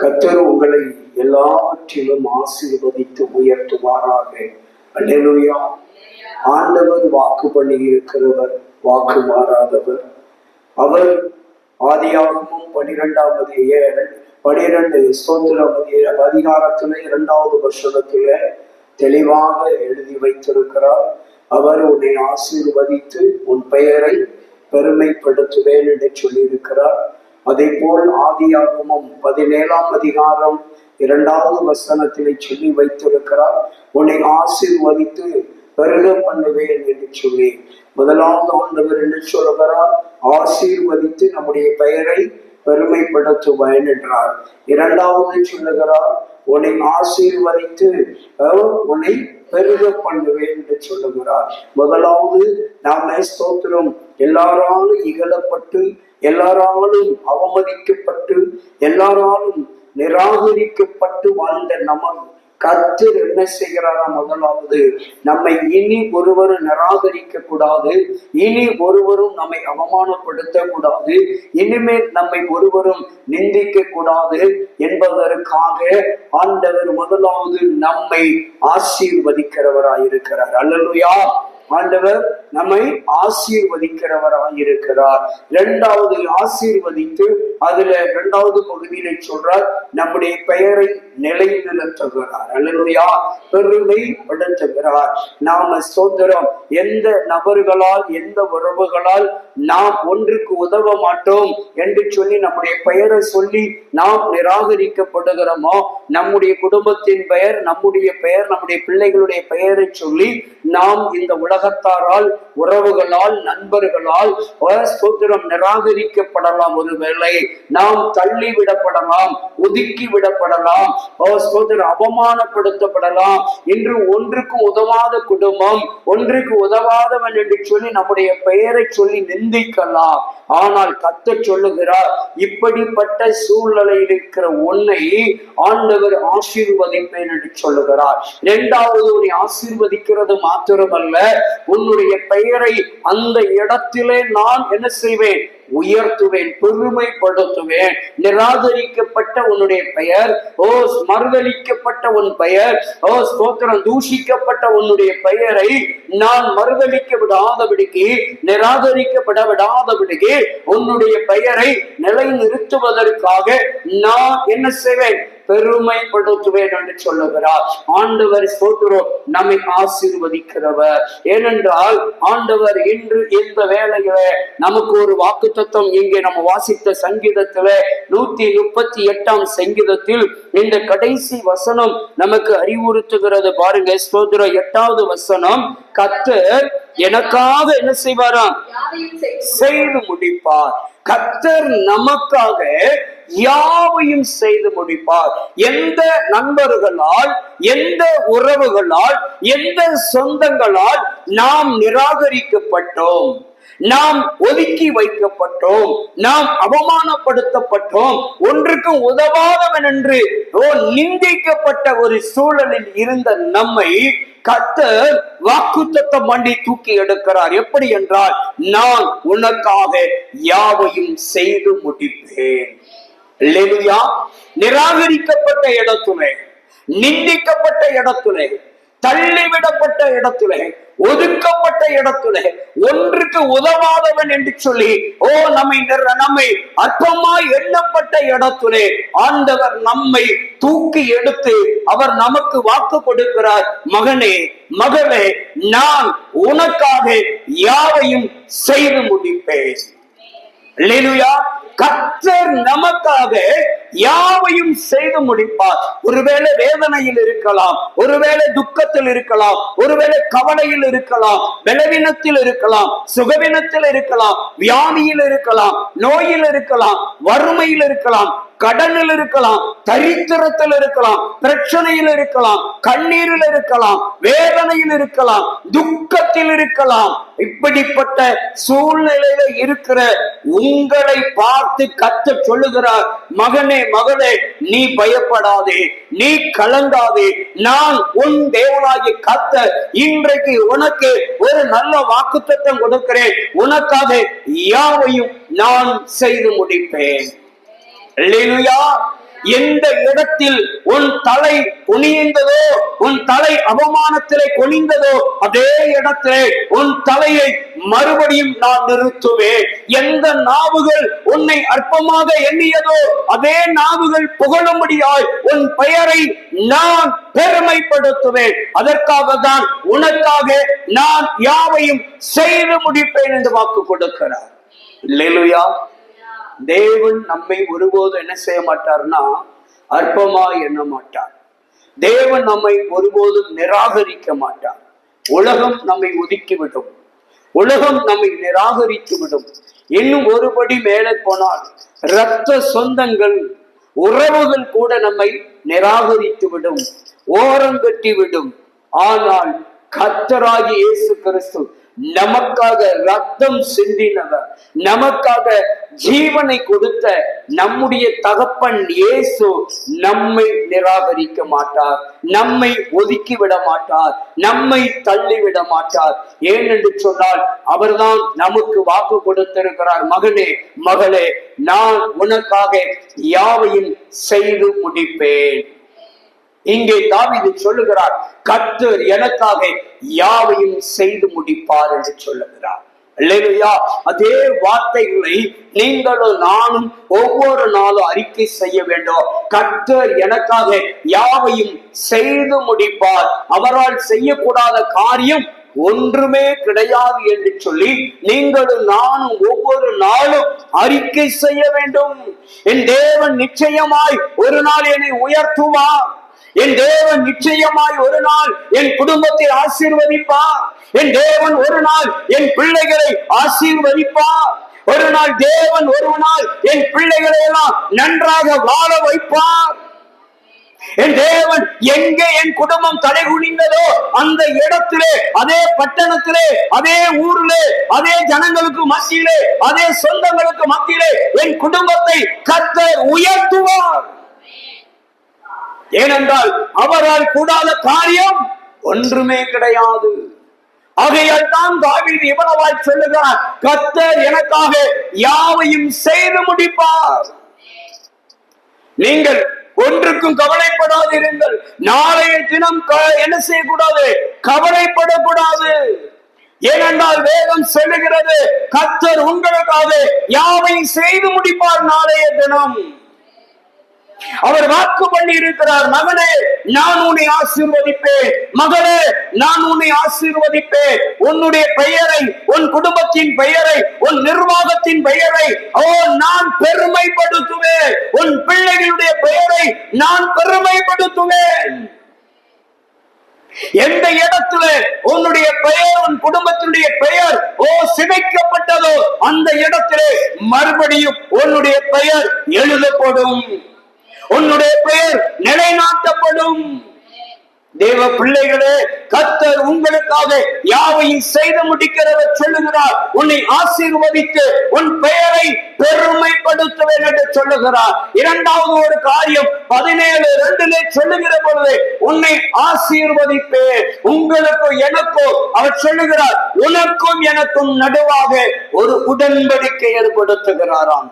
கர்த்தர் உங்களை எல்லாவற்றிலும் ஆசீர்வதித்து உயர்த்துவாராக. அல்லேலூயா. ஆண்டவர் வாக்கு பண்ணி இருக்கிறவர், வாக்கு மாறாதவர். அவர் ஆதியாகமம் 12 அதிகாரத்துல 2வது வசனத்துல தெளிவாக எழுதி வைத்திருக்கிறார். அவர் உன்னை ஆசீர்வதித்து உன் பெயரை பெருமைப்படுத்துவேன் என்று சொல்லியிருக்கிறார். அதே போல் ஆதியாகமம் 17 அதிகாரம் 2வது வசனத்திலே சொல்லி வைத்திருக்கிறார், உன்னை ஆசீர்வதித்து பெருக பண்ணுவேன் என்று சொல்லி. முதலாவது ஆண்டவர் என்று சொல்லுகிறார், ஆசீர்வதித்து நம்முடைய பெயரை பெருமைப்படுத்துவேன் என்றார். இரண்டாவது சொல்லுகிறார், உன்னை ஆசீர்வதித்து உன்னை பெருக பண்ணுவேன் என்று சொல்லுகிறார். முதலாவது நாம ஸ்தோத்திரம், எல்லாராலும் இகழப்பட்டு, எல்லாராலும் அவமதிக்கப்பட்டு, எல்லாராலும் நிராகரிக்கப்பட்டு வாழ்ந்த நமக்கு கர்த்தர் என்ன செய்கிறாரா? முதலாவது நம்மை இனி ஒருவரும் நிராகரிக்க கூடாது, இனி ஒருவரும் நம்மை அவமானப்படுத்த கூடாது, இனிமேல் நம்மை ஒருவரும் நிந்திக்க கூடாது என்பதற்காக ஆண்டவர் முதலாவது நம்மை ஆசீர்வதிக்கிறவராயிருக்கிறார். அல்லேலூயா. ஆண்டவர் நம்மை ஆசீர்வதிக்கிறவராயிருக்கிறார். இரண்டாவது ஆசீர்வதித்து அதுல 2வது பகுதியில சொல்றார், நம்முடைய பெயரை நிலைநிறுத்துகிறார். அல்லேலூயா. பெருமைப்படுத்துகிறார். நாம ஸ்தோத்திரம், எந்த நபர்களால் எந்த உறவுகளால் நாம் ஒன்றுக்கு உதவ மாட்டோம் என்று சொல்லி நம்முடைய பெயரை சொல்லி நாம் நிராகரிக்கப்படுகிறோமோ, நம்முடைய குடும்பத்தின் பெயர், நம்முடைய பெயர், நம்முடைய பிள்ளைகளுடைய பெயரை சொல்லி நாம் இந்த உலகத்தாரால், உறவுகளால், நண்பர்களால் ஸ்தோத்திரம் நிராகரிக்கப்படலாம். ஒருவேளை நாம் தள்ளி விடப்படலாம், ஒதுக்கி விடப்படலாம், ஸ்தோத்திரம் அவமானப்படுத்தப்படலாம். இன்று ஒன்றுக்கு உதவாத குடும்பம், ஒன்றுக்கு உதவாதவன் என்று சொல்லி நம்முடைய பெயரை சொல்லி நிந்திக்கலாம். ஆனால் கர்த்தர் சொல்லுகிறார், இப்படிப்பட்ட சூழ்நிலையில் இருக்கிற உன்னை ஆண்டவர் ஆசீர்வதிப்பேன் என்று சொல்லுகிறார். இரண்டாவது, உன்னை ஆசீர்வதிக்கிறது மாத்திரமல்ல, உன்னுடைய பெயரை அந்த இடத்திலே நான் என்ன செய்வேன்? உயர்த்துவேன், பெருமைப்படுத்துவேன். நிராகரிக்கப்பட்ட உன்னுடைய பெயர், மறுதலிக்கப்பட்ட உன் பெயர், ஸ்தோத்திரம் தூஷிக்கப்பட்ட உன்னுடைய பெயரை நான் மறுதலிக்க விடாதபடிக்கு, நிராகரிக்கப்பட விடாதபடிக்கு உன்னுடைய பெயரை நிலைநிறுத்துவதற்காக நான் என்ன செய்வேன்? பெருமைப்படுத்துவேன் என்று சொல்லுகிறார். ஆண்டவர் ஸ்தோத்திரம் நம்மை ஆசீர்வதிக்கிறவர். ஏனென்றால் ஆண்டவர் இன்று இந்த வேளையில நமக்கு ஒரு வாக்குத்தத்தம் இங்கே நம்ம வாசித்த சங்கீதத்தில 138ஆம் சங்கீதத்தில் இந்த கடைசி வசனம் நமக்கு அறிவுறுத்துகிறது. பாருங்க, ஸ்தோத்திரம் 8வது வசனம், கர்த்தர் எனக்காக என்ன செய்வாராம்? செய்து முடிப்பார். கர்த்தர் நமக்காக யாவையும் செய்து முடிப்பார். எந்த நண்பர்களால், எந்த உறவுகளால், எந்த சொந்தங்களால் நாம் நிராகரிக்கப்பட்டோம், நாம் ஒதுக்கி வைக்கப்பட்டோம், நாம் அவமானப்படுத்தப்பட்டோம், ஒன்றுக்கு உதவாதவன் என்று நிந்திக்கப்பட்ட ஒரு சூழலில் இருந்த நம்மை கர்த்தர் வாக்குத்தத்தம் பண்ணி தூக்கி எடுக்கிறார். எப்படி என்றால், நான் உனக்காக யாவையும் செய்து முடிப்பேன். அல்லேலூயா. நிராகரிக்கப்பட்ட இடத்திலே, நிந்திக்கப்பட்ட இடத்திலே, தள்ளிவிடப்பட்ட இடத்திலே, ஒதுக்கப்பட்ட இடத்திலே, ஒன்றுக்கு உதவாதவன் என்று சொல்லி நம்மை அற்பமாய் எண்ணப்பட்ட இடத்திலே ஆண்டவர் நம்மை தூக்கி எடுத்து அவர் நமக்கு வாக்கு கொடுக்கிறார். மகனே, மகளே, நான் உனக்காக யாவையும் செய்து முடிப்பேன். அல்லேலூயா. கர்த்தர் நமக்காக யாவையும் செய்து முடிப்பார். ஒருவேளை வேதனையில் இருக்கலாம், ஒருவேளை துக்கத்தில் இருக்கலாம், ஒருவேளை கவலையில் இருக்கலாம், பலவீனத்தில் இருக்கலாம், சுகவீனத்தில் இருக்கலாம், வியாதியில் இருக்கலாம், நோயில் இருக்கலாம், வறுமையில் இருக்கலாம், கடனில் இருக்கலாம், தரித்திரத்தில் இருக்கலாம், பிரச்சனையில் இருக்கலாம், கண்ணீரில் இருக்கலாம், வேதனையில் இருக்கலாம், துக்கத்தில் இருக்கலாம். இப்படிப்பட்ட சூழ்நிலையில இருக்கிற உங்களை பார்த்து கர்த்தர் சொல்லுகிறார், மகனே, மகளே, நீ பயப்படாதே, நீ கலங்காதே, நான் உன் தேவனாகிய கர்த்தர் இன்றைக்கு உனக்கு ஒரு நல்ல வாக்குத்தத்தம் கொடுக்கிறேன். உனக்காக யாவையும் நான் செய்து முடிப்பேன். அல்லேலூயா. எந்த இடத்தில் உன் தலை குனிந்ததோ, உன் தலை அவமானத்திலே குனிந்ததோ, அதே இடத்திலே உன் தலையை மறுபடியும் நான் நிறுத்துவேன். எந்த நாவுகள் உன்னை அற்பமாக எண்ணியதோ, அதே நாவுகள் புகழும்படியாய் உன் பெயரை நான் பெருமைப்படுத்துவேன். அதற்காக தான் உனக்காக நான் யாவையும் செய்து முடிப்பேன் என்று வாக்கு கொடுக்கிறார். அல்லேலூயா. தேவன் நம்மை ஒருபோது என்ன செய்ய மாட்டார்னா அற்பமா எண்ண மாட்டார். தேவன் நம்மை ஒருபோதும் நிராகரிக்க மாட்டார். உலகம் நம்மை ஒதுக்கிவிடும், உலகம் நம்மை நிராகரித்து விடும். இன்னும் ஒருபடி மேலே போனால் இரத்த சொந்தங்கள், உறவுகள் கூட நம்மை நிராகரித்து விடும், ஓரங்கட்டி விடும். ஆனால் கர்த்தராகிய இயேசு கிறிஸ்து நமக்காக ரத்தம் சிந்தினவர், நமக்காக ஜீவனை கொடுத்த நம்முடைய தகப்பன் இயேசு நம்மை நிராகரிக்க மாட்டார், நம்மை ஒதுக்கிவிட மாட்டார், நம்மை தள்ளிவிட மாட்டார். ஏனென்று சொன்னால் அவர்தான் நமக்கு வாக்கு கொடுத்திருக்கிறார். மகனே, மகளே, நான் உனக்காக யாவையும் செய்து முடிப்பேன். இங்கே தாவீது சொல்லுகிறார், கர்த்தர் எனக்காக யாவையும் செய்து முடிப்பார் என்று சொல்லுகிறார். அல்லேலூயா. அதே வார்த்தைகளை நீங்களும் நானும் ஒவ்வொரு நாளும் அறிக்கை செய்ய வேண்டும். கர்த்தர் எனக்காக யாவையும் செய்து முடிப்பார், அவரால் செய்யக்கூடாத காரியம் ஒன்றுமே கிடையாது என்று சொல்லி நீங்களும் நானும் ஒவ்வொரு நாளும் அறிக்கை செய்ய வேண்டும். என் தேவன் நிச்சயமாய் ஒரு நாள் என்னை உயர்த்துவார். என் தேவன் நிச்சயமாய் ஒரு நாள் என் குடும்பத்தை ஆசீர்வதிப்பார். என் தேவன் ஒரு நாள் என் பிள்ளைகளை ஆசீர்வதிப்பார். ஒரு நாள் தேவன் ஒரு நாள் என் பிள்ளைகளை எல்லாம் நன்றாக வாழ வைப்பார். என் தேவன் எங்கே என் குடும்பம் தலை குனிந்ததோ அந்த இடத்திலே, அதே பட்டணத்திலே, அதே ஊரிலே, அதே ஜனங்களுக்கு மத்தியிலே, அதே சொந்தங்களுக்கு மத்தியிலே என் குடும்பத்தை கர்த்தர் உயர்த்துவார். ஏனென்றால் அவரால் கூடாத காரியம் ஒன்றுமே கிடையாது. ஆகையால் தான் தாவீது இவ்வளவாய் சொல்லுகிறார், கர்த்தர் எனக்காக யாவையும் செய்து முடிப்பார். நீங்கள் ஒன்றுக்கும் கவலைப்படாதிருங்கள். நாளைய தினம் என்ன செய்யக்கூடாது? கவலைப்படக்கூடாது. ஏனென்றால் வேதம் சொல்லுகிறது, கர்த்தர் உங்களுக்காக யாவையும் செய்து முடிப்பார். நாளைய தினம் அவர் வாக்கு பண்ணி இருக்கிறார். மகனே, நான் உன்னை ஆசீர்வதிப்பேன். மகளே, நான் உன்னை ஆசீர்வதிப்பேன். உன்னுடைய பெயரை, உன் குடும்பத்தின் பெயரை, உன் நிர்வாகத்தின் பெயரை நான் பெருமைப்படுத்துவேன். உன் பிள்ளைகளுடைய பெயரை நான் பெருமைப்படுத்துவேன். எந்த இடத்துல உன்னுடைய பெயர், உன் குடும்பத்தினுடைய பெயர் சிதைக்கப்பட்டதோ அந்த இடத்திலே மறுபடியும் உன்னுடைய பெயர் எழுதப்படும், உன்னுடைய பெயர் நிலைநாட்டப்படும். தேவ பிள்ளைகளே, கர்த்தர் உங்களுக்காக யாவையும் செய்து முடிக்கிறவர் சொல்லுகிறார். உன்னை ஆசீர்வதித்து உன் பெயரை பெருமைப்படுத்துவேன் என்று சொல்லுகிறார். இரண்டாவது ஒரு காரியம் 17:2 சொல்லுகிற பொழுது, உன்னை ஆசீர்வதிப்பேன். உங்களுக்கு எனக்கோ அவர் சொல்லுகிறார், உனக்கும் எனக்கும் நடுவாக ஒரு உடன்படிக்கை ஏற்படுத்துகிறாராம்.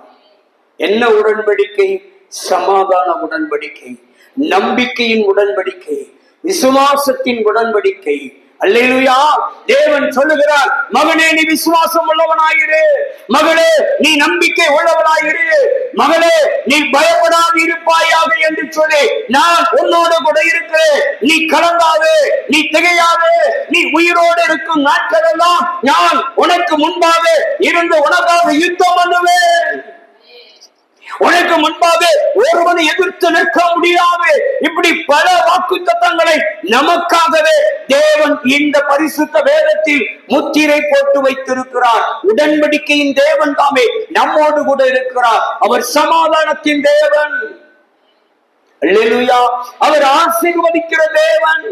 என்ன உடன்படிக்கை? சமாதான உடன்படிக்கை, நம்பிக்கையின் உடன்படிக்கை, விசுவாசத்தின் உடன்படிக்கை. அல்லேலூயா. தேவன் சொல்லுகிறார், மகனே நீ விசுவாசம் உள்ளவனாயிரு, மகளே நீ நம்பிக்கை உள்ளவனாயிரு, மகளே நீ பயப்படாது இருப்பாயாக என்று சொல்லி நான் உன்னோடு கூட இருக்கிறேன். நீ கலங்காது, நீ திகையாது, நீ உயிரோடு இருக்கும் நாட்கள் எல்லாம் நான் உனக்கு முன்பாக இருந்து உனக்காக யுத்தம் பண்ணுவேன். உனக்கு முன்பாக ஒருவனை எதிர்த்து நிற்க முடியாது. இப்படி பல வாக்குத்தத்தங்களை நமக்காகவே தேவன் இந்த பரிசுத்த வேதத்தில் முத்திரை போட்டு வைத்திருக்கிறார். உடன்படிக்கையின் தேவன் தாமே நம்மோடு கூட இருக்கிறார். அவர் சமாதானத்தின் தேவன். அல்லேலூயா. அவர் ஆசீர்வதிக்கிற தேவன்,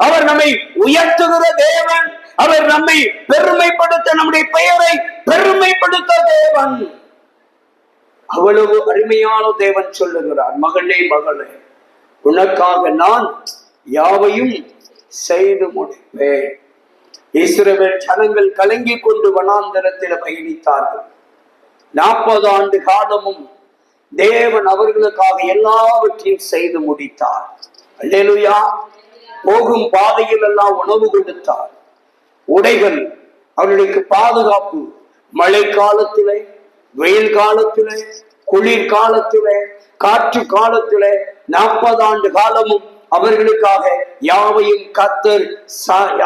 அவர் நம்மை உயர்த்துகிற தேவன், அவர் நம்மை பெருமைப்படுத்த, நம்முடைய பெயரை பெருமைப்படுத்த தேவன். அவ்வளவு அருமையான தேவன் சொல்லுகிறார், மகனே மகளே, உனக்காக நான் யாவையும் செய்து முடிப்பேன். இஸ்ரவேல் ஜனங்கள் கலங்கிக் கொண்டு வனாந்தரத்தில் பயணித்தார்கள். 40 ஆண்டு காலமும் தேவன் அவர்களுக்காக எல்லாவற்றையும் செய்து முடித்தார். அல்லேலூயா. போகும் பாதையில் எல்லாம் உணவு கொடுத்தார், உடைகள், அவர்களுக்கு பாதுகாப்பு. மழை காலத்திலே, வெயில் காலத்திலே, குளிர் காலத்திலே, காற்று காலத்திலே 40 ஆண்டு காலமும் அவர்களுக்காக யாவையும் கர்த்தர்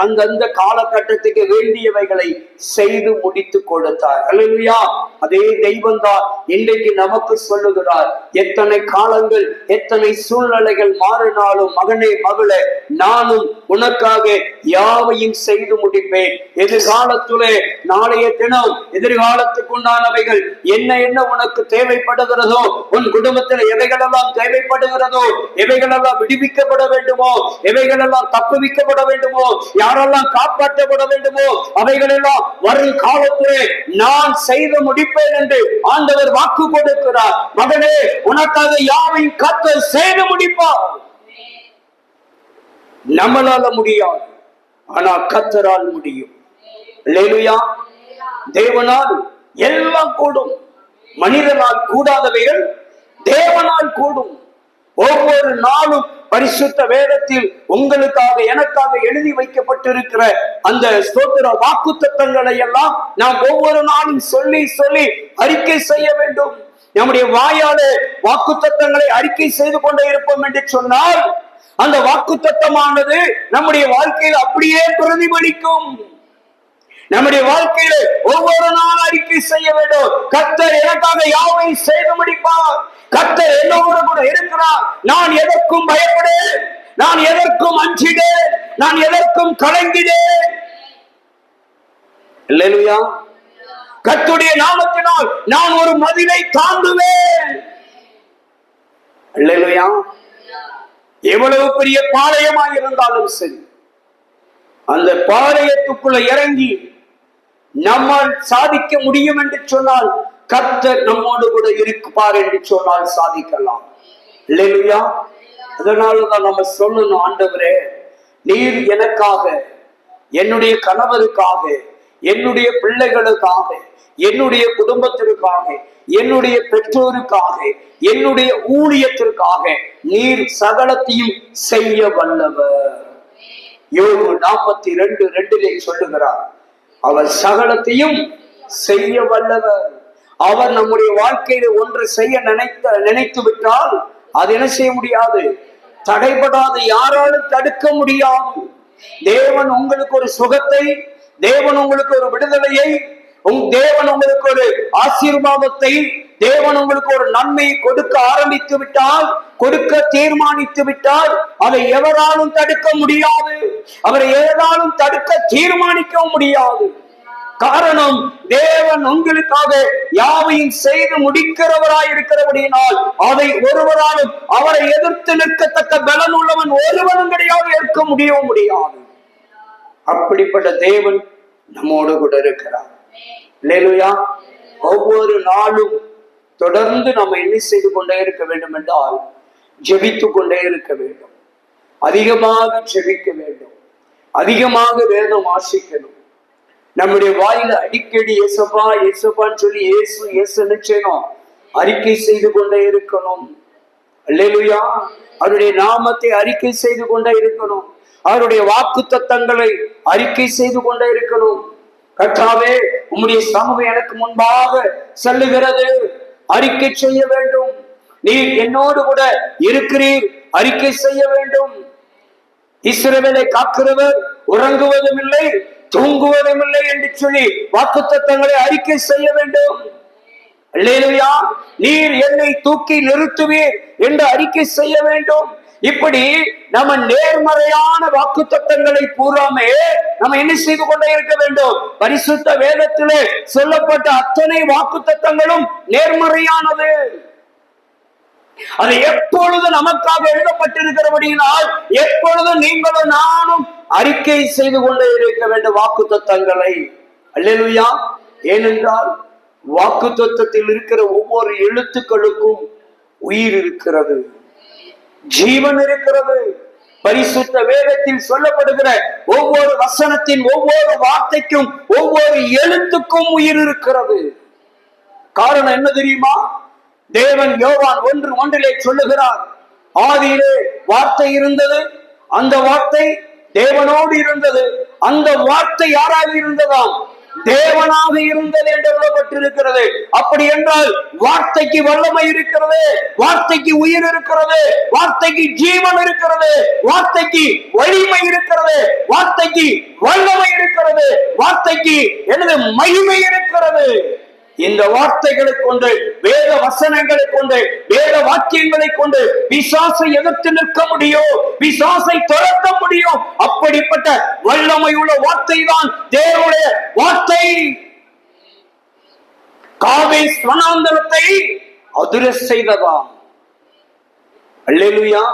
அந்தந்த காலகட்டத்துக்கு வேண்டியவைகளை செய்து முடித்து கொடுத்தார். அல்லேலூயா. அதே தெய்வம் தான் இன்றைக்கு நமக்கு சொல்லுகிறார். எத்தனை காலங்கள், எத்தனை சூழ்நிலைகள் மாறினாலும் மகனே, மகளே, நானும் உனக்காக யாவையும் செய்து முடிப்பேன். எதிர்காலத்திலே, நாளைய தினம் எதிர்காலத்துக்கு உண்டானவைகள் என்ன என்ன உனக்கு தேவைப்படுகிறதோ, உன் குடும்பத்தில் எவைகளெல்லாம் தேவைப்படுகிறதோ, எவைகளெல்லாம் விடுவிக்கப்பட வேண்டுமோ, எவைகளெல்லாம் தப்புவிக்கப்பட வேண்டுமோ, யாரெல்லாம் காப்பாற்றப்பட வேண்டுமோ, அவைகளெல்லாம் வரும் காலத்திலே நான் செய்து முடிப்பேன் என்று ஆண்டவர் வாக்கு கொடுக்கிறார். மகனே, உனக்காக யாவையும் கர்த்தர் செய்து முடிப்பார். நம்மளால முடியாது, ஆனா கர்த்தரால் முடியும். அல்லேலூயா. தேவனால் எல்லாம் கூடும். மனிதனால் கூடாதவைகள் தேவனால் கூடும். ஒவ்வொரு நாளும் பரிசுத்த வேதத்தில் உங்களுக்காக எனக்காக எழுதி வைக்கப்பட்டிருக்கிற அந்த ஸ்தோத்திர வாக்குத்தத்தங்களை எல்லாம் நாம் ஒவ்வொரு நாளும் சொல்லி சொல்லி அறிக்கை செய்ய வேண்டும். நம்முடைய வாயாலே வாக்குத்தத்தங்களை அறிக்கை செய்து கொண்டே இருப்போம் என்று சொன்னால் அந்த வாக்குத்தத்தமானது நம்முடைய வாழ்க்கையில் அப்படியே பிரதிபலிக்கும். நம்முடைய வாழ்க்கையில ஒவ்வொரு நாள் அறிக்கை செய்ய வேண்டும். கர்த்தர் எனக்காக யாவையும் செய்து முடிப்பார். கர்த்தர் என்னோடு கூட இருக்கிறார். நான் எதற்கும் பயப்படேன், நான் எதற்கும் அஞ்சிடேன், நான் எதற்கும் கலங்கிடேன். அல்லேலூயா. கர்த்தருடைய நாமத்தினால் நான் ஒரு மதிலை தாண்டுவேன். அல்லேலூயா. எவ்வளவு பெரிய பாளையமாய் இருந்தாலும் சரி, அந்த பாளையத்துக்குள்ள இறங்கி நம்மால் சாதிக்க முடியும் என்று சொன்னால், கர்த்தர் நம்மோடு கூட இருப்பார் என்று சொன்னால் சாதிக்கலாம். இல்லையா? அதனாலதான் நம்ம சொல்லணும், ஆண்டவரே, நீர் எனக்காக, என்னுடைய கணவருக்காக, என்னுடைய பிள்ளைகளுக்காக, என்னுடைய குடும்பத்திற்காக, என்னுடைய பெற்றோருக்காக, என்னுடைய ஊழியத்திற்காக நீர் சகலத்தையும் செய்ய வல்லவர். யோபு 42:2 சொல்லுகிறார், அவர் சகலத்தையும் செய்ய வல்லவர். அவர் நம்முடைய வாழ்க்கையில ஒன்று செய்ய நினைத்து விட்டால் அது என்ன செய்ய முடியாது, தடைபடாது, யாராலும் தடுக்க முடியாது. தேவன் உங்களுக்கு ஒரு சுகத்தை, தேவன் உங்களுக்கு ஒரு விடுதலையை, தேவன் உங்களுக்கு ஒரு ஆசீர்வாதத்தை, தேவன் உங்களுக்கு ஒரு நன்மையை கொடுக்க ஆரம்பித்து விட்டால், கொடுக்க தீர்மானித்து விட்டால் அதை எவராலும் தடுக்க முடியாது. அவரை எவராலும் தடுக்க தீர்மானிக்க முடியாது. காரணம், தேவன் உங்களுக்காக யாவையும் செய்து முடிக்கிறவராய் இருக்கிறபடியினால் அதை ஒருவராலும் அவரை எதிர்த்து நிற்கத்தக்க பலன் உள்ளவன் ஒருவனும் கிடையாது, இருக்க முடியவும் முடியாது. அப்படிப்பட்ட தேவன் நம்மோடு கூட இருக்கிறார். அல்லேலூயா. ஒவ்வொரு நாளும் தொடர்ந்து நம்ம என்ன செய்து கொண்டே இருக்க வேண்டும் என்றால், ஜெபித்து கொண்டே இருக்க வேண்டும். அதிகமாக ஜெபிக்க வேண்டும், அதிகமாக வேதம் வாசிக்கணும். நம்முடைய வாயில அடிக்கடி ஏசப்பா ஏசப்பான்னு சொல்லி ஏசு ஏசுன்னு செய்யணும், அறிக்கை செய்து கொண்டே இருக்கணும். அல்லேலூயா. அவருடைய நாமத்தை அறிக்கை செய்து கொண்டே இருக்கணும். அவருடைய வாக்கு தத்தங்களை அறிக்கை செய்து கொண்டே இருக்கணும். கர்த்தாவே, உம்முடைய சமூகம் எனக்கு முன்பாக செல்லுகிறது, அறிக்கை செய்ய வேண்டும். நீர் என்னோடு கூட இருக்கிறீர், அறிக்கை செய்ய வேண்டும். இஸ்ரவேலை காக்கிறவர் உறங்குவதும் இல்லை, தூங்குவதும் இல்லை என்று சொல்லி வாக்குத்தத்தங்களை அறிக்கை செய்ய வேண்டும். அல்லேலூயா. நீர் என்னை தூக்கி நிறுத்துவீர் என்று அறிக்கை செய்ய வேண்டும். இப்படி நம்ம நேர்மறையான வாக்குத்தத்தங்களை பூராமே நம்ம என்ன செய்து கொண்டே இருக்க வேண்டும். பரிசுத்த வேதத்திலே சொல்லப்பட்ட அத்தனை வாக்குத்தத்தங்களும் நேர்மறையானது. அது எப்பொழுது நமக்காக எழுதப்பட்டிருக்கிறபடியினால் எப்பொழுதும் நீங்களும் நானும் அறிக்கை செய்து கொண்டே இருக்க வேண்டும் வாக்குத்தத்தங்களை. அல்லேலூயா. ஏனென்றால் வாக்குத்தத்தத்தில் இருக்கிற ஒவ்வொரு எழுத்துக்களுக்கும் உயிர் இருக்கிறது, ஜீவன் இருக்கிறது. பரிசுத்த வேதத்தில் சொல்லப்படுகிற ஒவ்வொரு வசனத்தின் ஒவ்வொரு வார்த்தைக்கும் ஒவ்வொரு எழுத்துக்கும் உயிர் இருக்கிறது. காரணம் என்ன தெரியுமா? தேவன் யோவான் 1:1 சொல்லுகிறார், ஆதியிலே வார்த்தை இருந்தது, அந்த வார்த்தை தேவனோடு இருந்தது, அந்த வார்த்தை யாராக இருந்ததாம்? தேவனாக இருந்தது என்று எழுதப்பட்டிருக்கிறது. அப்படி என்றால் வார்த்தைக்கு வல்லமை இருக்கிறது, வார்த்தைக்கு உயிர் இருக்கிறது, வார்த்தைக்கு ஜீவன் இருக்கிறது, வார்த்தைக்கு வலிமை இருக்கிறது, வார்த்தைக்கு வல்லமை இருக்கிறது, வார்த்தைக்கு எனது மகிமை இருக்கிறது. இந்த வார்த்தைகளை கொண்டு, வேத வசனங்களை கொண்டு, வேத வாக்கியங்களை கொண்டு பிசாசை எதிர்த்து நிற்க முடியும், பிசாசை துரத்த முடியும். அப்படிப்பட்ட வல்லமை உள்ள வார்த்தை தான் தேவனுடைய வார்த்தை. காதேஸ் வனாந்தரத்தை அதிர செய்ததாம். அல்லேலூயா.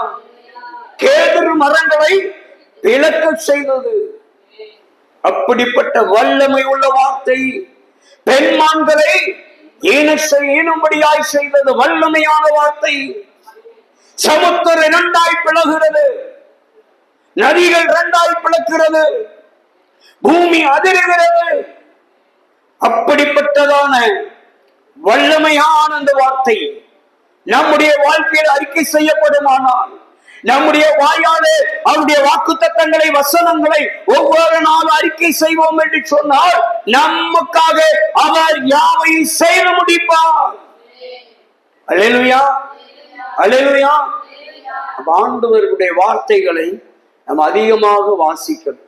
கேதுரு மரங்களை விளக்க செய்தது. அப்படிப்பட்ட வல்லமை உள்ள வார்த்தை பெண்மான்களை ஈனும்படியாய் செய்தது. வல்லமையான வார்த்தை. சமுத்திரம் இரண்டாய் பிளகிறது, நதிகள் இரண்டாய் பிளக்கிறது, பூமி அதிர்கிறது. அப்படிப்பட்டதான வல்லமையான அந்த வார்த்தை நம்முடைய வாழ்க்கையில் அறிக்கை செய்யப்படுமானால், நம்முடைய வாயாலே அவருடைய வாக்குத்தத்தங்களை, வசனங்களை ஒவ்வொரு நாள் அறிக்கை செய்வோம் என்று சொன்னால், நமக்காக அவர் யாவையும் செய்து முடிப்பார். அல்லேலூயா, அல்லேலூயா. ஆண்டவருடைய வார்த்தைகளை நம்ம அதிகமாக வாசிக்கணும்.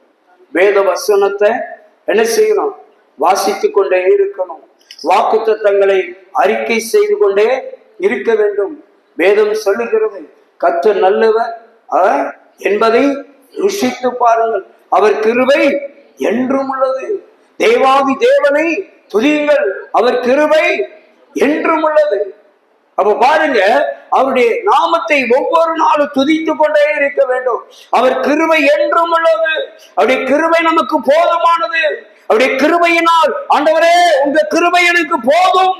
வேத வசனத்தை என்ன செய்யணும்? வாசித்துக் கொண்டே இருக்கணும். வாக்குத்தத்தங்களை அறிக்கை செய்து கொண்டே இருக்க வேண்டும். வேதம் சொல்லுகிறது, கர்த்தர் நல்லவர் என்பதை ருசித்து பாருங்கள், அவர் கிருபை என்றும் உள்ளது. தேவாதி தேவனை துதியுங்கள், அவர் கிருபை என்றும் உள்ளது. அப்ப பாருங்க, அவருடைய நாமத்தை ஒவ்வொரு நாளும் துதித்து கொண்டே இருக்க வேண்டும். அவர் கிருபை என்றும் உள்ளது. அவருடைய கிருபை நமக்கு போதுமானது. அவருடைய கிருபையினால், ஆண்டவரே உங்க கிருபை எனக்கு போதும்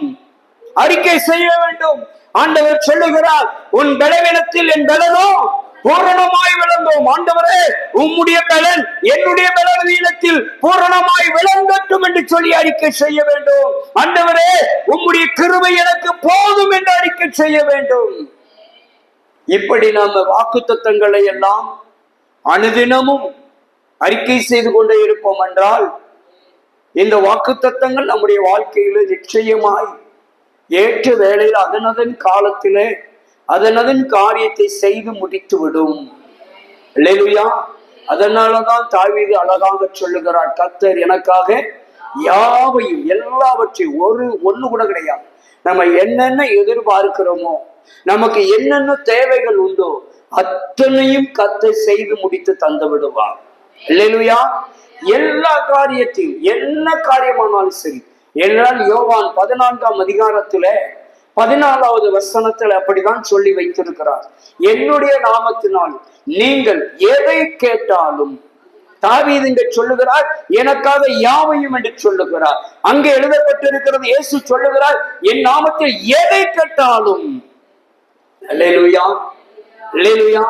அறிக்கை செய்ய வேண்டும். ஆண்டவர் சொல்லுகிறார், உன் பலவீனத்தில் என் பலனோ பூரணமாய் விளங்கும். ஆண்டவரே, உம்முடைய பலன் என்னுடைய பலவீனத்தில் பூரணமாய் விளங்கட்டும் என்று சொல்லி அறிக்கை செய்ய வேண்டும். ஆண்டவரே, உம்முடைய கிருபை எனக்கு போதும் என்று அறிக்கை செய்ய வேண்டும். இப்படி நாம் வாக்குத்தத்தங்களை எல்லாம் அனுதினமும் அறிக்கை செய்து கொண்டே இருப்போம் என்றால், இந்த வாக்குத்தத்தங்கள் நம்முடைய வாழ்க்கையில நிச்சயமாய் ஏற்ற வேளையில் அதனதன் காலத்திலே அதனதன் காரியத்தை செய்து முடித்து விடும். அல்லேலூயா. அதனாலதான் தாவீது அழகாக சொல்லுகிறார், கர்த்தர் எனக்காக யாவையும், எல்லாவற்றையும், ஒண்ணு கூட கிடையாது. நம்ம என்னென்ன எதிர்பார்க்கிறோமோ, நமக்கு என்னென்ன தேவைகள் உண்டோ அத்தனையும் கர்த்தர் செய்து முடித்து தந்து விடுவார். அல்லேலூயா. எல்லா காரியத்தையும், என்ன காரியமானாலும் சரி. என்றால் யோவான் 14ஆம் அதிகாரத்திலே 14வது வசனத்தில் அப்படிதான் சொல்லி வைத்திருக்கிறார், என்னுடைய நாமத்தினால் நீங்கள் எதை கேட்டாலும். தாவீது இங்கே சொல்லுகிறார், எனக்காக யாவையும் என்று சொல்லுகிறார். அங்கே எழுதப்பட்டிருக்கிறது, இயேசு சொல்லுகிறார், என் நாமத்தில் எதை கேட்டாலும். அல்லேலூயா, அல்லேலூயா.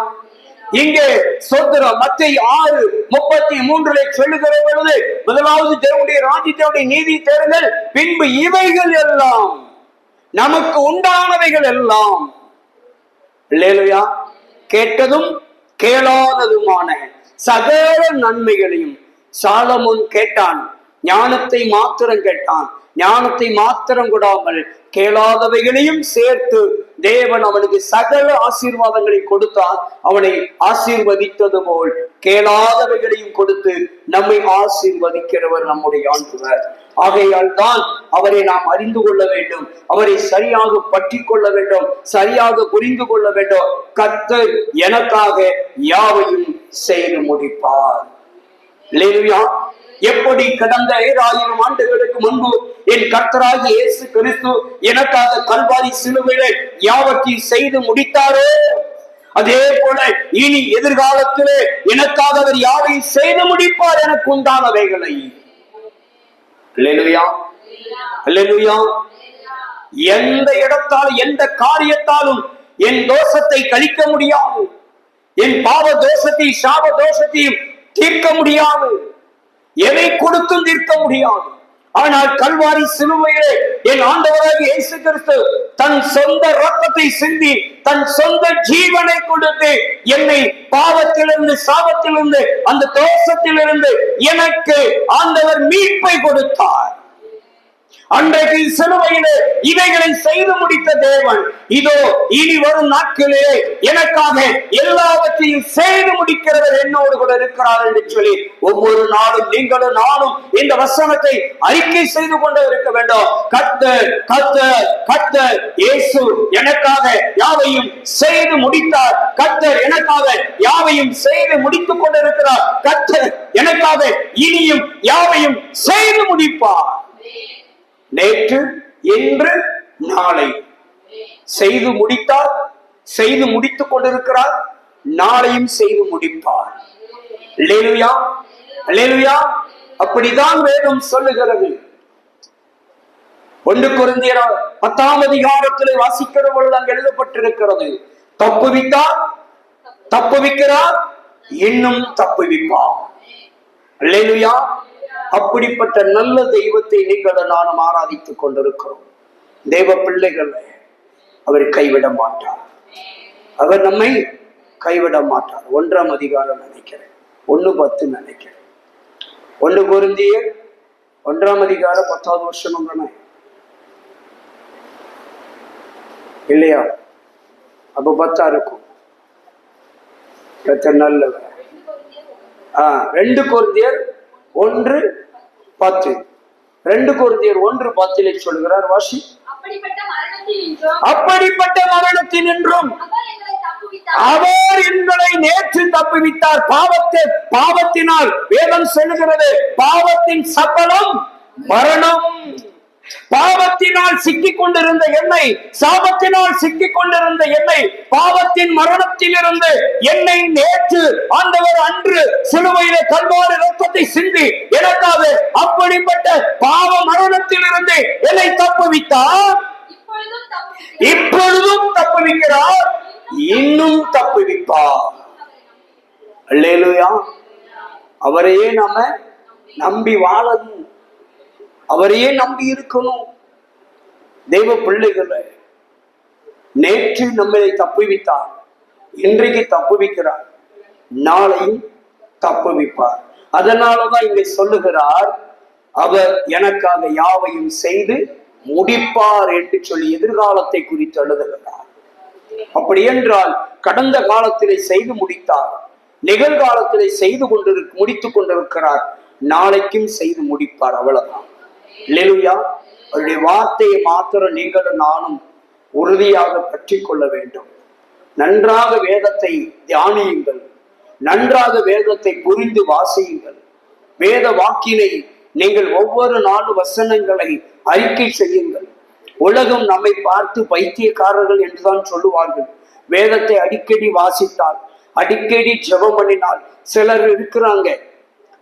இங்கே சோதரம் மத்தேயு 6:33 சொல்லுகிற பொழுது, முதலாவது தேவனுடைய ராஜ்யத்தை நீதி தேடுங்கள், பின்பு இவைகள் எல்லாம், நமக்கு உண்டானவைகள் எல்லாம், அல்லேலூயா, கேட்டதும் கேளாததுமான சகல நன்மைகளையும் சாலமோன் கேட்டான். ஞானத்தை மாத்திரம் கேட்டான், ஞானத்தை மாத்திரம் கொடாமல் கேளாதவைகளையும் சேர்த்து தேவன் அவனுக்கு சகல ஆசீர்வாதங்களை கொடுத்தான். அவனை ஆசீர்வதித்தது போல் கேளாதவைகளையும் கொடுத்து நம்மை ஆசீர்வதிக்கிறவர் நம்முடைய ஆண்டவர். ஆகையால் தான் அவரை நாம் அறிந்து கொள்ள வேண்டும், அவரை சரியாக பற்றி கொள்ள வேண்டும், சரியாக புரிந்து கொள்ள வேண்டும். கர்த்தர் எனக்காக யாவையும் செய்து முடிப்பார். அல்லேலூயா. எப்படி கடந்த 7000 ஆண்டுகளுக்கு முன்பு என் கர்த்தராகிய இயேசு கிறிஸ்து எனக்காக கல்வாரி சிலுவையிலே யாவற்றையும் செய்து முடித்தாரோ, அதே போல இனி எதிர்காலத்திலே எனக்காக அவர் யாவையும் செய்து முடிப்பார், எனக்கு உண்டானவைகளை. அல்லேலூயா, அல்லேலூயா. எந்த இடத்தாலும் எந்த காரியத்தாலும் என் தோஷத்தை கழிக்க முடியாது, என் பாவ தோஷத்தை சாப தோஷத்தையும் தீர்க்க முடியாது, எதை கொடுத்தும் தீர்க்க முடியாது. ஆனால் கல்வாரி சிலுவையிலே என் ஆண்டவராகிய இயேசு கிறிஸ்து தன் சொந்த ரத்தத்தை சிந்தி தன் சொந்த ஜீவனை கொடுத்து என்னை பாவத்திலிருந்து சாபத்திலிருந்து அந்த தோஷத்திலிருந்து எனக்கு ஆண்டவர் மீட்பை கொடுத்தார். அன்றைக்கு சிலுவையிலே இவைகளை செய்து முடித்த தேவன் இதோ இனி வரும் நாட்களிலே எனக்காக எல்லாவற்றையும் செய்து முடிக்கிறவர் என்னோடு கூட இருக்கிறார் என்று சொல்லி ஒவ்வொரு நாளும் நீங்களும் நானும் இந்த வசனத்தை அறிக்கை செய்து கொண்டு இருக்க வேண்டும். கர்த்தர் கர்த்தர் கர்த்தர் இயேசு எனக்காக யாவையும் செய்து முடித்தார். கர்த்தர் எனக்காக யாவையும் செய்து முடித்துக் கொண்டிருக்கிறார். கர்த்தர் எனக்காக இனியும் யாவையும் செய்து முடிப்பார். நேற்று இன்று நாளை செய்து முடித்தார், செய்து முடித்துக் கொண்டிருக்கிறார், நாளையும் செய்து முடிப்பார். அல்லேலூயா அல்லேலூயா. அப்படிதான் வேதம் சொல்லுகிறது. 1 கொரிந்தியர் 10ஆம் அதிகாரத்தில் வாசிக்கிற பொழுது அங்கு எழுதப்பட்டிருக்கிறது, தப்புவித்தார், தப்புவிக்கிறார், இன்னும் தப்புவிப்பார். அல்லேலூயா. அப்படிப்பட்ட நல்ல தெய்வத்தை நீங்கள் நானும் ஆராதித்துக் கொண்டிருக்கிறோம். தெய்வ பிள்ளைகள், அவர் கைவிட மாட்டார். அவர் நம்மை கைவிட மாட்டார். 1ஆம் அதிகாரம் நினைக்கிறேன், 1:10 நினைக்கிறேன். 1 கொரிந்தியர் 1ஆம் அதிகாரம் 10வது வருஷம் இல்லையா? அப்ப 10 இருக்கும். நல்லவர். 2 கொரிந்தியர் 1:10. 2 கொரிந்தியர் 1:10 சொல்கிறார், வாசி. அப்படிப்பட்ட மரணத்தினின்றும் அவர் எங்களை நேற்று தப்புவித்தார். பாவத்தினால் வேதம் சொல்லுகிறது, பாவத்தின் சம்பளம் மரணம். பாவத்தினால் சிக்கிக் கொண்டிருந்த என்னை, சாபத்தினால் சிக்கிக் கொண்டிருந்த என்னை, பாவத்தின் மரணத்திலிருந்து என்னை நேற்று ஆண்டவர் அன்று சிலுவையிலே கல்வாரி ரத்தத்தை சிந்தி எனக்காக அப்படிப்பட்ட பாவ மரணத்திலிருந்து என்னை தப்புவித்தார். இப்பொழுதும் தப்புவிக்கிறார், இன்னும் தப்புவிப்பார். அல்லேலூயா. அவரையே நாம நம்பி வாழணும், அவரையே நம்பி இருக்கணும். தெய்வ பிள்ளைகளை, நேற்று நம்மளை தப்புவித்தார், இன்றைக்கு தப்புவிக்கிறார், நாளையும் தப்புவிப்பார். அதனாலதான் இங்கே சொல்லுகிறார், அவர் எனக்காக யாவையும் செய்து முடிப்பார் என்று சொல்லி எதிர்காலத்தை குறித்து எழுதுகிறார். அப்படி என்றால் கடந்த காலத்திலே செய்து முடித்தார், நிகழ்காலத்திலே செய்து முடித்துக் கொண்டிருக்கிறார், நாளைக்கும் செய்து முடிப்பார். அவ்வளவுதான். அல்லேலூயா. அவருடைய வார்த்தையை மாத்திரம் நீங்களும் நானும் உறுதியாக பற்றி கொள்ள வேண்டும். நன்றாக வேதத்தை தியானியுங்கள், நன்றாக வேதத்தை புரிந்து வாசியுங்கள். வேத வாக்கினை நீங்கள் ஒவ்வொரு 4 வசனங்களை அறிக்கை செய்யுங்கள். உலகம் நம்மை பார்த்து பைத்தியக்காரர்கள் என்றுதான் சொல்லுவார்கள். வேதத்தை அடிக்கடி வாசித்தால், அடிக்கடி ஜெபம் பண்ணினால், சிலர் இருக்கிறாங்க,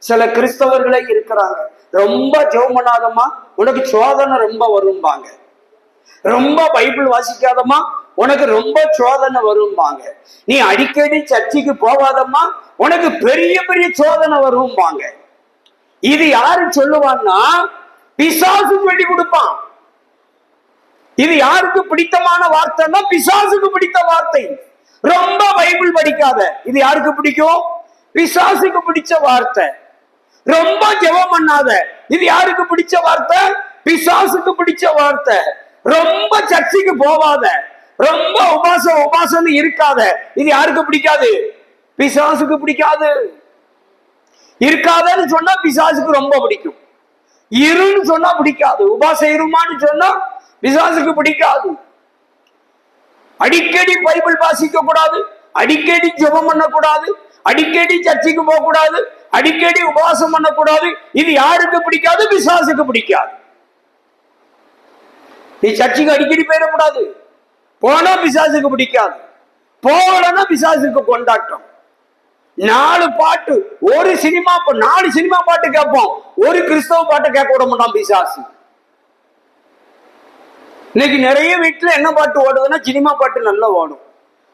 சில கிறிஸ்தவர்களே இருக்கிறாங்க, ரொம்ப ஜெபம் பண்ணாதம்மா உனக்கு சோதனை ரொம்ப வரும்பாங்க, ரொம்ப பைபிள் வாசிக்காதம்மா உனக்கு ரொம்ப சோதனை வரும்பாங்க, நீ அடிக்கடி சர்ச்சைக்கு போகாதம்மா உனக்கு பெரிய பெரிய சோதனை வரும்பாங்க. இது யாரு சொல்லுவான்னா பிசாசு சொல்லி கொடுப்பான். இது யாருக்கு பிடித்தமான வார்த்தைன்னா பிசாசுக்கு பிடித்த வார்த்தை. ரொம்ப பைபிள் படிக்காத, இது யாருக்கு பிடிக்கும்? பிசாசுக்கு பிடிச்ச வார்த்தை. ரொம்ப ஜெபம் பண்ணாத, இது யாருக்கு பிடிச்ச வார்த்தை? பிசாசுக்கு பிடிச்ச வார்த்தை. ரொம்ப சர்ச்சைக்கு போவாத, ரொம்ப உபாசம் இருக்காத, இது யாருக்கு பிடிக்காது? பிசாசுக்கு பிடிக்காது. இருக்காதன்னு சொன்னா பிசாசுக்கு ரொம்ப பிடிக்கும். இருன்னு சொன்னா பிடிக்காது. உபாசம் இருமான்னு சொன்னா பிசாசுக்கு பிடிக்காது. அடிக்கடி பைபிள் வாசிக்க கூடாது, அடிக்கடி ஜெபம் பண்ணக்கூடாது, அடிக்கடி சர்ச்சைக்கு போக கூடாது, அடிக்கடி உபவாசம் பண்ணக்கூடாது, இது யாருக்கு பிடிக்காது? பிசாசுக்கு பிடிக்காது. நீ சர்ச்சைக்கு அடிக்கடி போயிடக்கூடாது, போனா பிசாசுக்கு பிடிக்காது, போகலன்னா பிசாசுக்கு கொண்டாட்டம். 4 பாட்டு, ஒரு சினிமா 4 சினிமா பாட்டு கேட்போம், ஒரு கிறிஸ்தவ பாட்டு கேட்க விட மாட்டான் பிசாசு. இன்னைக்கு நிறைய வீட்டுல என்ன பாட்டு ஓடுதுன்னா சினிமா பாட்டு நல்லா ஓடும்.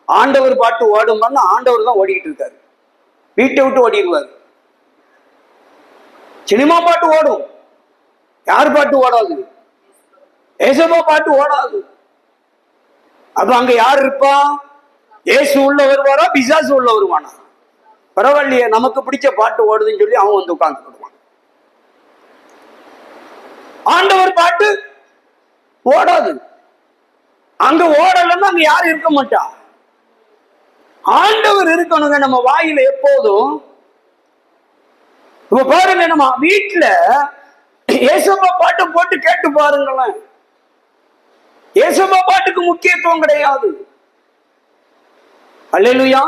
ஆண்டவர் பாட்டு ஓடும், ஆண்டவர் தான் ஓடிக்கிட்டு இருக்காரு, வீட்டை விட்டு ஓடிடுவாரு. சினிமா பாட்டு ஓடும், யார் பாட்டு ஓடாது? ஏசப்பா பாட்டு ஓடாது. அப்ப அங்க யார் இருப்பா? ஏசு உள்ள வருவாரா, பிசாசு உள்ள வருவானா? பரவாயில்லையே, நமக்கு பிடிச்ச பாட்டு ஓடுதுன்னு சொல்லி அவன் வந்து உட்கார்ந்து. ஆண்டவர் பாட்டு ஓடாது. அங்க ஓடலன்னா அங்க யாரும் இருக்க மாட்டா. ஆண்டவர் இருக்கணுங்க நம்ம வாயில எப்போதும். இப்ப பாருங்க, நம்ம வீட்டுல ஏசப்பா பாட்டு போட்டு கேட்டு பாருங்களேன். ஏசப்பா பாட்டுக்கு முக்கியத்துவம் கிடையாது. அல்லேலூயா,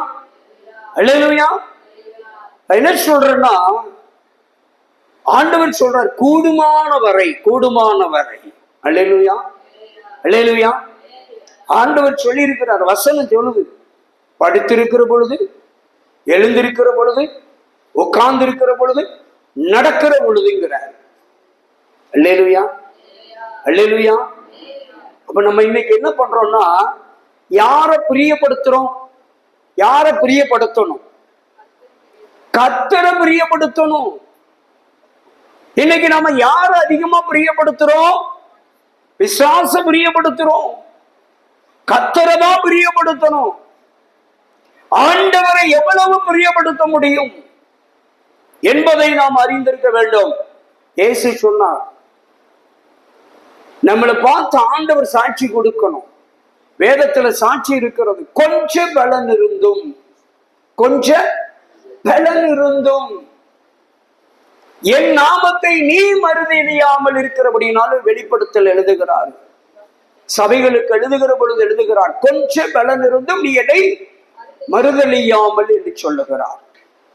அல்லேலூயா. என்ன சொல்றேன்னா, ஆண்டவர் சொல்றார் கூடுமான வரை, கூடுமான வரை. அல்லேலூயா, அல்லேலூயா. ஆண்டவர் சொல்லி இருக்கிறார், வசனம் சொல்லுது, படுத்திருக்கிற பொழுது, எழுந்திருக்கிற பொழுது, உட்கார்ந்து இருக்கிற பொழுது, நடக்கிற பொழுதுங்கிறார். அல்லேலூயா, அல்லேலூயா. அப்ப நம்ம இன்னைக்கு என்ன பண்றோம்னா, யாரை பிரியப்படுத்துறோம்? யாரை பிரியப்படுத்தணும்? கர்த்தரை பிரியப்படுத்தணும். இன்னைக்கு நம்ம யாரை அதிகமா பிரியப்படுத்துறோம்? பிசாச பிரியப்படுத்துறோம். கர்த்தரை தான் பிரியப்படுத்தணும். ஆண்டவரை எவ்வளவு பிரியப்படுத்த முடியும் என்பதை நாம் அறிந்திருக்க வேண்டும். இயேசு சொன்னார், நம்மளை பார்த்து ஆண்டவர் சாட்சி கொடுக்கணும். வேதத்துல சாட்சி இருக்கிறது. கொஞ்சம் பலன் இருந்தும், கொஞ்சம் பலன் இருந்தும் என் நாமத்தை நீ மறுதலியாமல் இருக்கிறபடினாலும் வெளிப்படுத்தல் எழுதுகிறார். சபைகளுக்கு எழுதுகிற பொழுது எழுதுகிறார், கொஞ்சம் பலன் இருந்தும் நீ என்னை மறுதலியாமல் என்று சொல்லுகிறார்.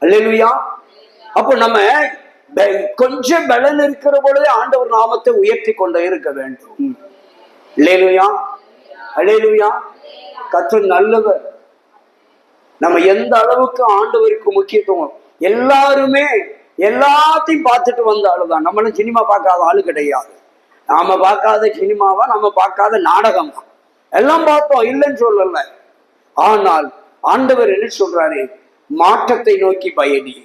அல்லேலூயா. அப்போ நம்ம கொஞ்சம் பலன் இருக்கிற பொழுது ஆண்டவர் நாமத்தை உயர்த்தி கொண்டே இருக்க வேண்டும். அல்லேலூயா, அல்லேலூயா. கர்த்தர் நல்லவர். நம்ம எந்த அளவுக்கு ஆண்டவருக்கு முக்கியத்துவம். எல்லாருமே எல்லாத்தையும் பார்த்துட்டு வந்த ஆளுதான். நம்மளும் சினிமா பார்க்காத ஆளு கிடையாது. நாம பார்க்காத சினிமாவா, நம்ம பார்க்காத நாடகமா, எல்லாம் பார்த்தோம், இல்லைன்னு சொல்லல. ஆனால் ஆண்டவர் என்ன சொல்றாரு? மாற்றத்தை நோக்கி பயணி.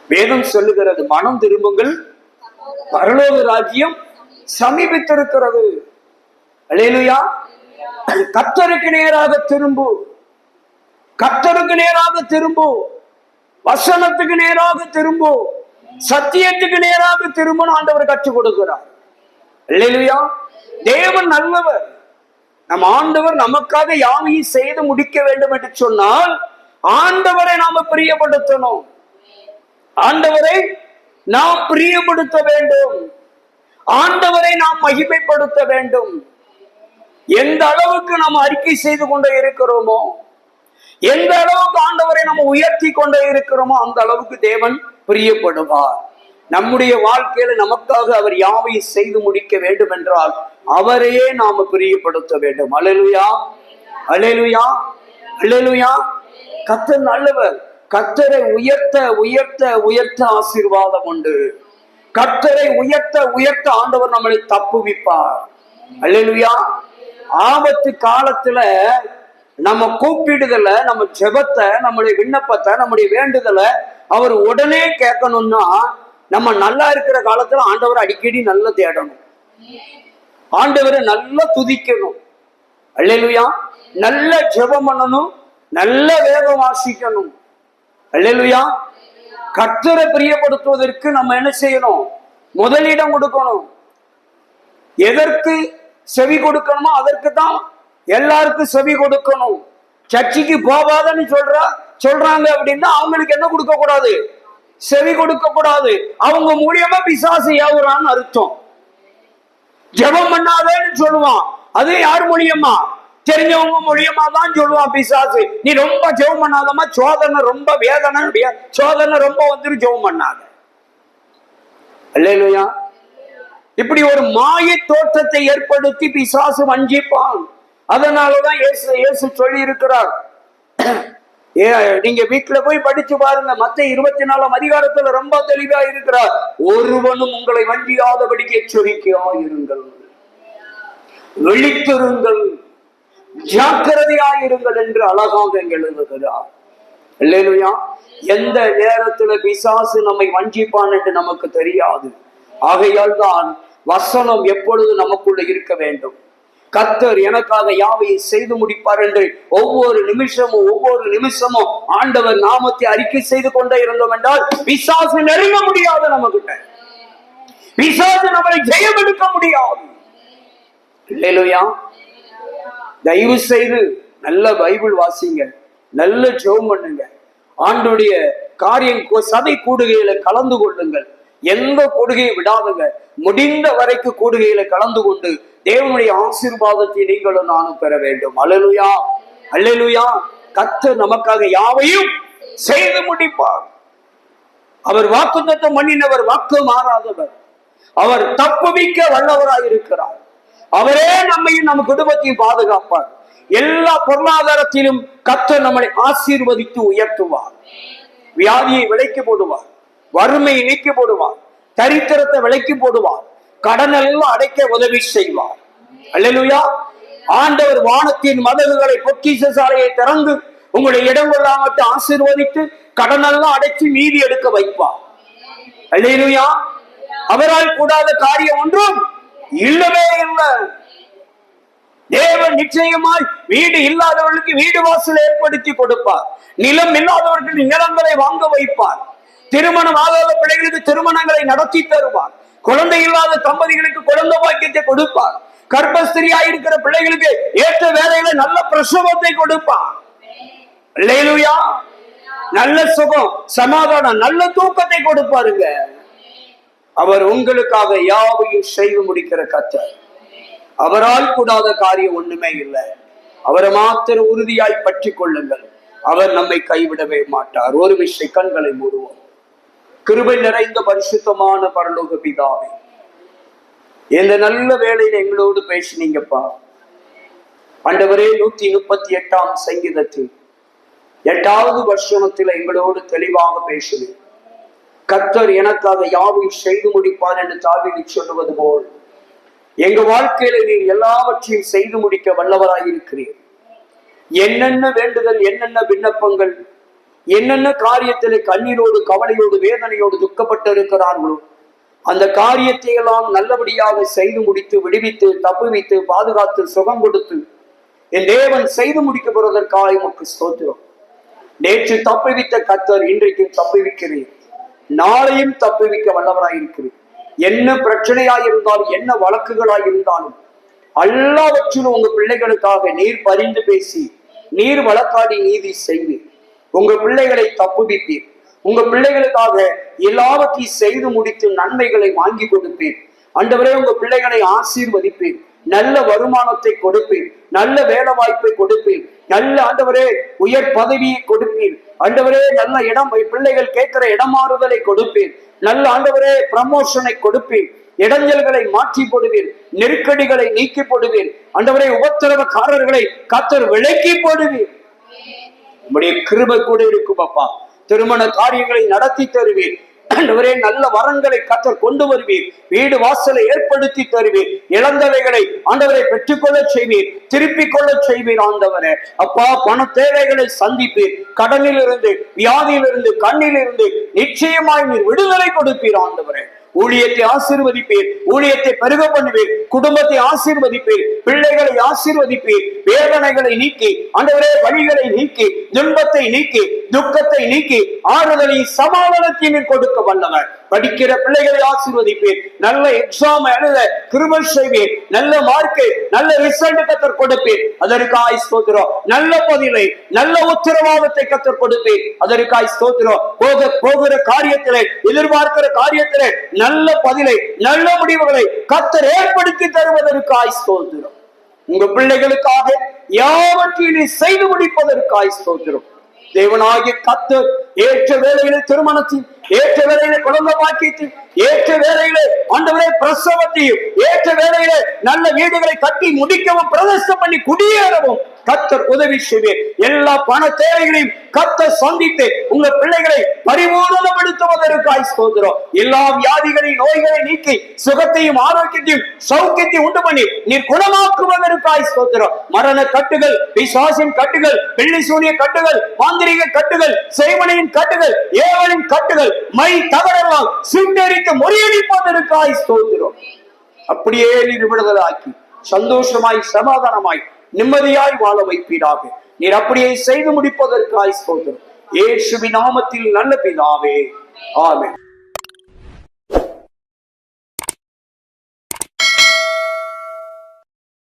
வேதம் சொல்லுகிறது, மனம் திரும்புங்கள், பரலோக ராஜ்யம் சமீபித்திருக்கிறது. அல்லேலூயா. கர்த்தருக்கு நேராக திரும்பு, கர்த்தருக்கு நேராக திரும்பு, வசனத்துக்கு நேராக திரும்பு, சத்தியத்துக்கு நேராக திரும்பணும் ஆண்டவர் கற்றுக் கொடுக்கிறார். அல்லேலூயா. தேவன் நல்லவர். நம் ஆண்டவர் நமக்காக யாவையும் செய்து முடிக்க வேண்டும் என்று சொன்னால் ஆண்டவரை நாம பிரியப்படுத்தணும். ஆண்டவரை நாம் பிரியப்படுத்த வேண்டும். ஆண்டவரை நாம் மகிமைப்படுத்த வேண்டும். எந்த அளவுக்கு நாம் அறிக்கை செய்து கொண்டே இருக்கிறோமோ, எந்த அளவுக்கு ஆண்டவரை நம்ம உயர்த்தி கொண்டே இருக்கிறோமோ, அந்த அளவுக்கு தேவன் பிரியப்படுவார். நம்முடைய வாழ்க்கையில நமக்காக அவர் யாவையும் செய்து முடிக்க வேண்டும் என்றால் அவரையே நாம பிரியப்படுத்த வேண்டும். அல்லேலூயா, அல்லேலூயா, அல்லேலூயா. கர்த்தர் நல்லவர். கர்த்தரை உயர்த்த உயர்த்த உயர்த்த ஆசீர்வாதம் உண்டு. கர்த்தரை உயர்த்த உயர்த்த ஆண்டவர் நம்மளை தப்புவிப்பார். அல்லேலூயா. ஆபத்து காலத்துல நம்ம கூப்பிடுதல, நம்ம ஜெபத்தை, நம்முடைய விண்ணப்பத்தை, நம்முடைய வேண்டுதலை அவர் உடனே கேட்கணும்னா நம்ம நல்லா இருக்கிற காலத்துல ஆண்டவரை அடிக்கடி நல்லா தேடணும். ஆண்டவரை நல்லா துதிக்கணும். அல்லேலூயா. நல்ல ஜெபம் பண்ணணும், நல்ல வேதம் வாசிக்கணும். அல்லேலூயா. கர்த்தரை பிரியப்படுத்துவதற்கு நம்ம என்ன செய்யணும்? முதலிடம் கொடுக்கணும். எதற்கு செவி கொடுக்கணுமோ அதற்கு தான் எல்லாருக்கும் செவி கொடுக்கணும். சர்ச்சைக்கு போகாதன்னு சொல்றாங்க அப்படின்னா அவங்களுக்கு என்ன கொடுக்க கூடாது? செவி கொடுக்க கூடாது. அவங்க மூலியமா பிசாசு ஏவுறான்னு அர்த்தம். ஜெபம் பண்ணாதேன்னு சொல்லுவான், அது யார் மூலியமா? தெரிஞ்சவங்க மூலியமா தான் சொல்லுவான் பிசாசு. நீ ரொம்ப ஜெபம் பண்ணாதமா, சோதனை ரொம்ப வேதனை, சோதனை ரொம்ப வந்துட்டு ஜெபம் பண்ணாத. அல்லேலூயா. இப்படி ஒரு மாய தோற்றத்தை ஏற்படுத்தி பிசாசு வஞ்சிப்பான். அதனாலதான் இயேசு சொல்லி இருக்கிறார். நீங்க வீட்டுல போய் படிச்சு பாருங்க, மத்தேயு 24 அதிகாரத்துல ரொம்ப தெளிவா இருக்கிறார். ஒருவனும் உங்களை வஞ்சியாதபடிக்கு எச்சரிக்கையாயிருங்கள், விழித்திருங்கள், ஜாக்கிரதையாயிருங்கள் என்று அழகாக எழுதுகிறார். அல்லேலூயா. எந்த நேரத்துல பிசாசு நம்மை வஞ்சிப்பான் என்று நமக்கு தெரியாது. ஆகையால் தான் வசனம் எப்பொழுது நமக்குள்ள இருக்க வேண்டும். கர்த்தர் எனக்காக யாவையை செய்து முடிப்பார் என்று ஒவ்வொரு நிமிஷமும் ஆண்டவர் நாமத்தை அறிக்கை செய்து கொண்டே இருந்தோம் என்றால் பிசாசு நெருங்க முடியாது. நம்ம கிட்ட பிசாசு நம்மளை ஜெயம் எடுக்க முடியாது. இல்லையா? தயவு செய்து நல்ல பைபிள் வாசிங்க, நல்ல ஜெபம் பண்ணுங்க, ஆண்டுடைய காரியம் சபை கூடுகையில கலந்து கொள்ளுங்கள். எந்த கூடுகையை விடாதுங்க. முடிந்த வரைக்கும் கூடுகையில கலந்து கொண்டு தேவனுடைய ஆசீர்வாதத்தை நீங்களும் நானும் பெற வேண்டும். அல்லேலூயா, அல்லேலூயா. கர்த்தர் நமக்காக யாவையும் செய்து முடிப்பார். அவர் வாக்குத்தத்தம் பண்ணினவர், வாக்கு மாறாதவர். அவர் தப்புவிக்க வல்லவராய் இருக்கிறார். அவரே நம்மையும் நம்ம குடும்பத்தையும் பாதுகாப்பார். எல்லா பொருளாதாரத்திலும் கர்த்தர் நம்மை ஆசீர்வதித்து உயர்த்துவார். வியாதியை விலைக்கு போடுவார், வறுமையை நீக்கி போடுவார், தரித்திரத்தை விலைக்கு போடுவார், கடன் எல்லாம் அடைக்க உதவி செய்வார். அல்லேலூயா. ஆண்டவர் வானத்தின் மதகுகளை பொக்கிஷ சாலையை திறந்து உங்களை இடம் கொள்ளாமட்டு ஆசீர்வதித்து கடனெல்லாம் அடைச்சு மீதி எடுக்க வைப்பார். அல்லேலூயா. அவரால் கூடாத காரியம் ஒன்றும் இல்லவே இல்லை. தேவன் நிச்சயமாய் வீடு இல்லாதவர்களுக்கு வீடு வாசல் ஏற்படுத்தி கொடுப்பார். நிலம் இல்லாதவர்களுக்கு நிலங்களை வாங்க வைப்பார். திருமணம் ஆகாத பிள்ளைகளுக்கு திருமணங்களை நடத்தி தருவார். குழந்தை இல்லாத தம்பதிகளுக்கு குழந்தை பாக்கியத்தை கொடுப்பார். கர்ப்பஸ்திரியாய் இருக்கிற பிள்ளைகளுக்கு ஏற்ற வேலையில நல்ல பிரசவத்தை கொடுப்பார். அல்லேலூயா. நல்ல சுகம், சமாதானம், நல்ல தூக்கத்தை கொடுப்பாருங்க. அவர் உங்களுக்காக யாவையும் செய்து முடிக்கிற கர்த்தர். அவரால் கூடாத காரியம் ஒண்ணுமே இல்லை. அவரை மாத்திரம் உறுதியாய் பற்றி கொள்ளுங்கள். அவர் நம்மை கைவிடவே மாட்டார். ஒரு விஷயம், கண்களை மூடுவோம். கிருபை நிறைந்த பரிசுத்தமான பரலோக பிதாவே, இந்த நல்ல வேளையில எங்களோடு பேசினீங்கப்பா. ஆண்டவரே, 138ஆம் சங்கீதத்தில் 8வது வசனத்தில் எங்களோடு தெளிவாக பேசுது. கர்த்தர் எனக்காக யாவையும் செய்து முடிப்பார் என்று தாவீது சொல்லுவது போல் எங்க வாழ்க்கையில நீர் எல்லாவற்றையும் செய்து முடிக்க வல்லவராயிருக்கிறீர். என்னென்ன வேண்டுதல், என்னென்ன விண்ணப்பங்கள், என்னென்ன காரியத்திலே கண்ணீரோடு கவலையோடு வேதனையோடு துக்கப்பட்டு இருக்கிறார்களோ அந்த காரியத்தை எல்லாம் நல்லபடியாக செய்து முடித்து விடுவித்து தப்புவித்து பாதுகாத்து சுகம் கொடுத்து என் தேவன் செய்து முடிக்கப்படுவதற்காக உமக்கு ஸ்தோத்திரம். நேற்று தப்புவித்த கர்த்தர் இன்றைக்கும் தப்புவிக்கிறீர், நாளையும் தப்புவிக்க வல்லவராயிருக்கிறீர். என்ன பிரச்சனையாய் இருந்தாலும், என்ன வழக்குகளாய் இருந்தாலும் எல்லாவற்றிலும் உங்க பிள்ளைகளுக்காக நீர் பரிந்து பேசி நீர் வழக்காடி நீதி செய்வீர். உங்க பிள்ளைகளை தப்புவிப்பீர். உங்க பிள்ளைகளுக்காக எல்லாவற்றையும் செய்து முடித்து நன்மைகளை வாங்கி கொடுப்பீர். ஆண்டவரே, உங்க பிள்ளைகளை ஆசீர்வதிப்பீர். நல்ல வருமானத்தை கொடுப்பீர், நல்ல வேலை வாய்ப்பை கொடுப்பீர், நல்ல ஆண்டவரே உயர் பதவியை கொடுப்பீர். ஆண்டவரே, நல்ல இடம், பிள்ளைகள் கேட்கிற இடமாறுதலை கொடுப்பீர். நல்ல ஆண்டவரே ப்ரமோஷனை கொடுப்பீர். இடைஞ்சல்களை மாற்றி போடுவீர், நெருக்கடிகளை நீக்கி போடுவீர். ஆண்டவரே, உபத்திரவக்காரர்களை கர்த்தர் விலக்கி போடுவீர். உம்முடைய கிருபை கூட இருக்கும் அப்பா. திருமண காரியங்களை நடத்தி தருவீர். ஆண்டவரே, நல்ல வரங்களை கர்த்தர் கொண்டு வருவீர். வீடு வாசலை ஏற்படுத்தி தருவீர். இழந்தவைகளை ஆண்டவரை பெற்றுக்கொள்ள செய்வீர், திருப்பிக் கொள்ள செய்வீர். ஆண்டவரே அப்பா, பண தேவைகளை சந்திப்பீர். கடனில் இருந்து, வியாதியில் இருந்து, கண்ணில் இருந்து நிச்சயமாய் நீர் விடுதலை கொடுப்பீர். ஆண்டவரே, ஊழியத்தை ஆசீர்வதிப்பீர், ஊழியத்தை பெருக பண்ணுவீர், குடும்பத்தை ஆசீர்வதிப்பீர், பிள்ளைகளை ஆசீர்வதிப்பீர். வேதனைகளை நீக்கி ஆண்டவரே, வழிகளை நீக்கி, துன்பத்தை நீக்கி, துக்கத்தை நீக்கி, ஆறுதலை சமாதானத்தை கொடுக்க வல்லவர். படிக்கிற பிள்ளைகளை ஆசீர்வதிப்பீர். நல்ல எக்ஸாம் எழுத கிருபை செய்வீர். நல்ல மார்க்கு, நல்ல ரிசல்ட் கர்த்தர் கொடுப்பீர். அதற்காய் ஸ்தோத்திரம். நல்ல பதிலை, நல்ல உத்தரவாதத்தை கர்த்தர் கொடுப்பீர். அதற்காய் ஸ்தோத்திரம். போகிற காரியத்திலே, எதிர்பார்க்கிற காரியத்திலே நல்ல பதிலை, நல்ல முடிவுகளை கர்த்தர் ஏற்படுத்தி தருவதற்காய் ஸ்தோத்திரம். உங்க பிள்ளைகளுக்காக யாவற்றையும் செய்து முடிப்பதற்காய் ஸ்தோத்திரம். தேவனாகிய கர்த்தர் ஏற்ற வேளையிலே திருமணத்தில், ஏற்ற வேளையிலே குழந்தை பாக்கியத்தில், ஏற்ற வேளையிலே ஆண்டவரே பிரசவத்தையும், ஏற்ற வேளையிலே நல்ல வீடுகளை கட்டி முடிக்கவும் பிரதிஷ்டை பண்ணி குடியேறவும் கர்த்தர் உதவி செய்வீர். எல்லா பண தேவைகளையும் கர்த்தர் சந்தித்து உங்க பிள்ளைகளை பரிபூரணப்படுத்துவதற்காய் ஸ்தோத்திரம். எல்லா வியாதிகளையும் நோய்களை நீக்கி சுகத்தையும் ஆரோக்கியத்தையும் சௌக்கியத்தையும் உண்டு பண்ணி நீர் குணமாக்குவதற்காய் ஸ்தோத்திரம். மரண கட்டுகள், பிசாசின் கட்டுகள், பிள்ளை சூனிய கட்டுகள், மாந்திரிக கட்டுகள், செய்வனையின் கட்டுகள், ஏவலின் கட்டுகள், மை தகரெல்லாம் சிந்தரித்து எதிர்த்து முறியடிப்பதற்காய் ஸ்தோத்திரம். அப்படியே நீர் விடுதலாக்கி சந்தோஷமாய் சமாதானமாய் நிம்மதியாய் வாழ வைப்பீராக. நீர் அப்படியே செய்து முடிப்பதற்காய் ஸ்தோத்திரம். இயேசுவின் நாமத்தில் நல்ல பிதாவே, ஆமென்.